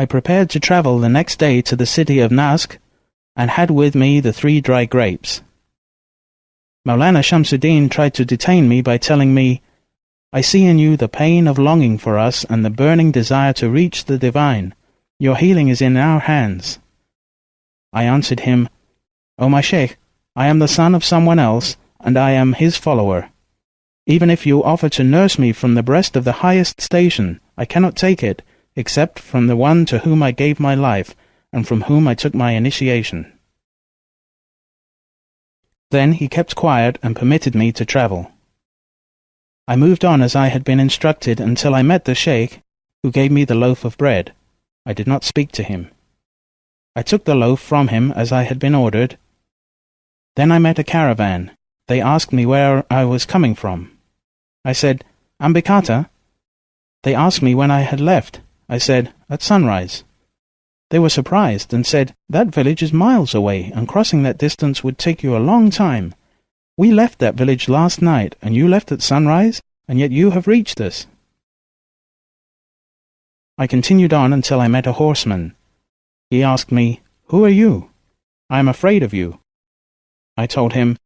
I prepared to travel the next day to the city of Nask, and had with me the 3 dry grapes. Maulana Shamsuddin tried to detain me by telling me, "I see in you the pain of longing for us and the burning desire to reach the divine. Your healing is in our hands." I answered him, "O my Sheikh, I am the son of someone else, and I am his follower. Even if you offer to nurse me from the breast of the highest station, I cannot take it, except from the one to whom I gave my life, and from whom I took my initiation." Then he kept quiet and permitted me to travel. I moved on as I had been instructed until I met the Sheikh, who gave me the loaf of bread. I did not speak to him. I took the loaf from him as I had been ordered. Then I met a caravan. They asked me where I was coming from. I said, "Ambikata." They asked me when I had left. I said, "At sunrise." They were surprised and said, "That village is miles away, and crossing that distance would take you a long time. We left that village last night, and you left at sunrise, and yet you have reached us." I continued on until I met a horseman. He asked me, "Who are you? I am afraid of you." I told him,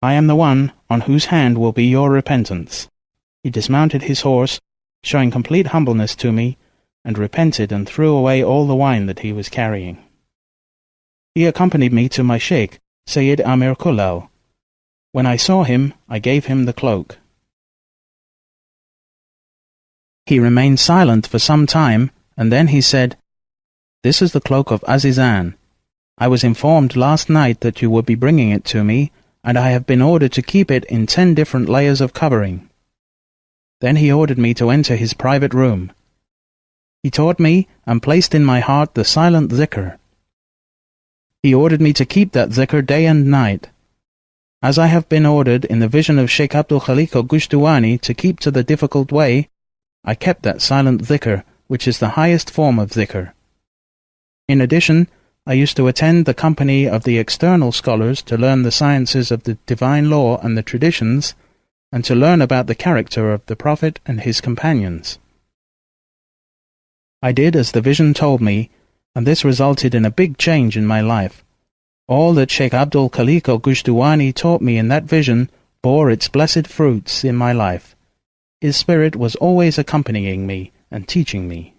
"I am the one on whose hand will be your repentance." He dismounted his horse, showing complete humbleness to me, and repented and threw away all the wine that he was carrying. He accompanied me to my Sheikh, Sayyid Amir Kulal. When I saw him, I gave him the cloak. He remained silent for some time, and then he said, "This is the cloak of Azizan. I was informed last night that you would be bringing it to me, and I have been ordered to keep it in 10 different layers of covering." Then he ordered me to enter his private room. He taught me and placed in my heart the silent zikr. He ordered me to keep that zikr day and night. As I have been ordered in the vision of Sheikh Abdul Khalik al-Gushtuwani to keep to the difficult way, I kept that silent zikr, which is the highest form of zikr. In addition, I used to attend the company of the external scholars to learn the sciences of the divine law and the traditions, and to learn about the character of the Prophet and his companions. I did as the vision told me, and this resulted in a big change in my life. All that Sheikh Abdul Khalik al-Gushtuwani taught me in that vision bore its blessed fruits in my life. His spirit was always accompanying me and teaching me.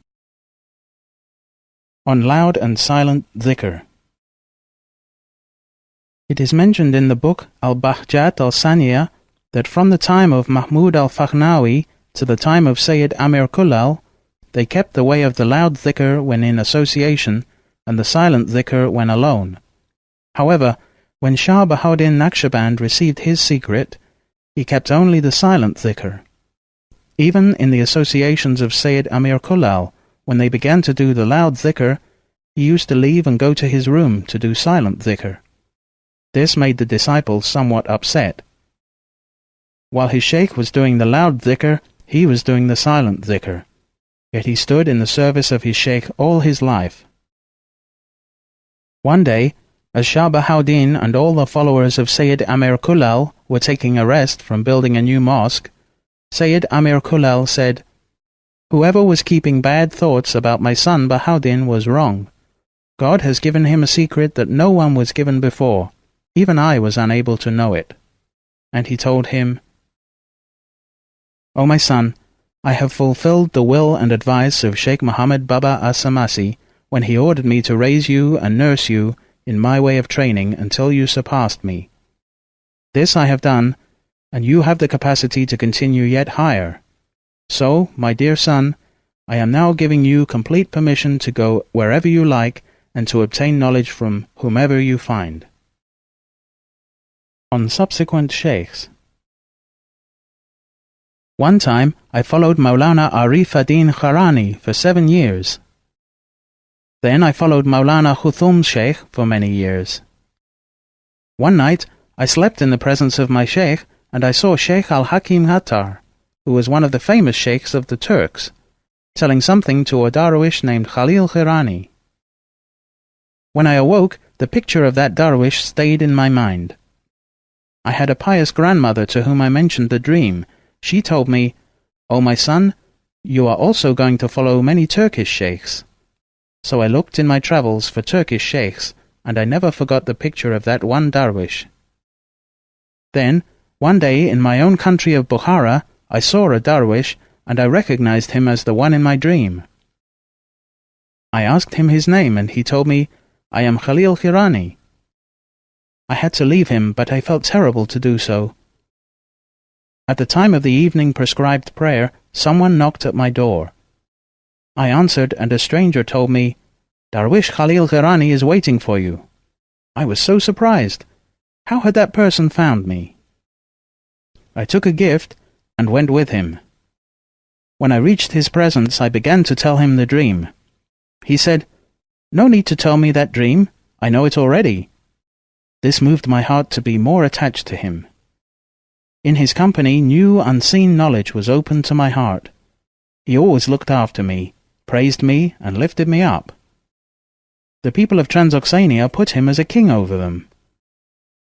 On loud and silent zikr. It is mentioned in the book Al-Bahjat al-Saniya that from the time of Mahmud al-Fakhnawi to the time of Sayyid Amir Kulal, they kept the way of the loud zikr when in association and the silent zikr when alone. However, when Shah Bahauddin Naqshband received his secret, he kept only the silent zikr. Even in the associations of Sayyid Amir Kulal, when they began to do the loud zikr, he used to leave and go to his room to do silent zikr. This made the disciples somewhat upset. While his sheikh was doing the loud zikr, he was doing the silent zikr. Yet he stood in the service of his sheikh all his life. One day, as Shah Bahauddin and all the followers of Sayyid Amir Kulal were taking a rest from building a new mosque, Sayyid Amir Kulal said, "Whoever was keeping bad thoughts about my son Bahauddin was wrong. God has given him a secret that no one was given before. Even I was unable to know it." And he told him, "O my son, I have fulfilled the will and advice of Sheikh Muhammad Baba as-Samasi when he ordered me to raise you and nurse you in my way of training until you surpassed me. This I have done, and you have the capacity to continue yet higher. So, my dear son, I am now giving you complete permission to go wherever you like and to obtain knowledge from whomever you find." On subsequent sheikhs. One time, I followed Maulana Arif ad-Din Kharani for 7 years. Then I followed Maulana Khuthum's sheikh for many years. One night, I slept in the presence of my sheikh, and I saw Sheikh al-Hakim Hattar, who was one of the famous sheikhs of the Turks, telling something to a darwish named Khalil Khirani. When I awoke, the picture of that darwish stayed in my mind. I had a pious grandmother to whom I mentioned the dream. She told me, "O my son, you are also going to follow many Turkish sheikhs. So I looked in my travels for Turkish sheikhs, and I never forgot the picture of that one darwish. Then, one day in my own country of Bukhara, I saw a darwish, and I recognized him as the one in my dream. I asked him his name, and he told me, "I am Khalil Khirani." I had to leave him, but I felt terrible to do so. At the time of the evening prescribed prayer, someone knocked at my door. I answered, and a stranger told me, "Darwish Khalil Khirani is waiting for you." I was so surprised. How had that person found me? I took a gift and went with him. When I reached his presence, I began to tell him the dream. He said, "No need to tell me that dream. I know it already." This moved my heart to be more attached to him. In his company, new unseen knowledge was opened to my heart. He always looked after me, praised me, and lifted me up. The people of Transoxania put him as a king over them.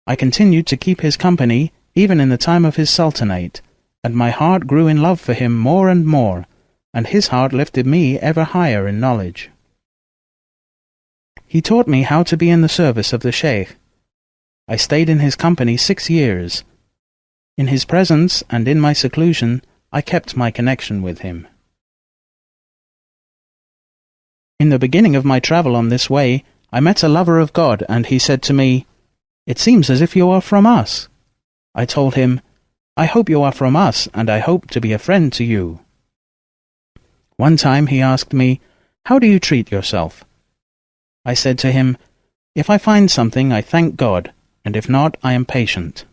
I continued to keep his company even in the time of his sultanate, and my heart grew in love for him more and more, and his heart lifted me ever higher in knowledge. He taught me how to be in the service of the sheikh. I stayed in his company 6 years. In his presence and in my seclusion, I kept my connection with him. In the beginning of my travel on this way, I met a lover of God, and he said to me, "It seems as if you are from us." I told him, "I hope you are from us, and I hope to be a friend to you." One time he asked me, "How do you treat yourself?" I said to him, "If I find something, I thank God, and if not, I am patient."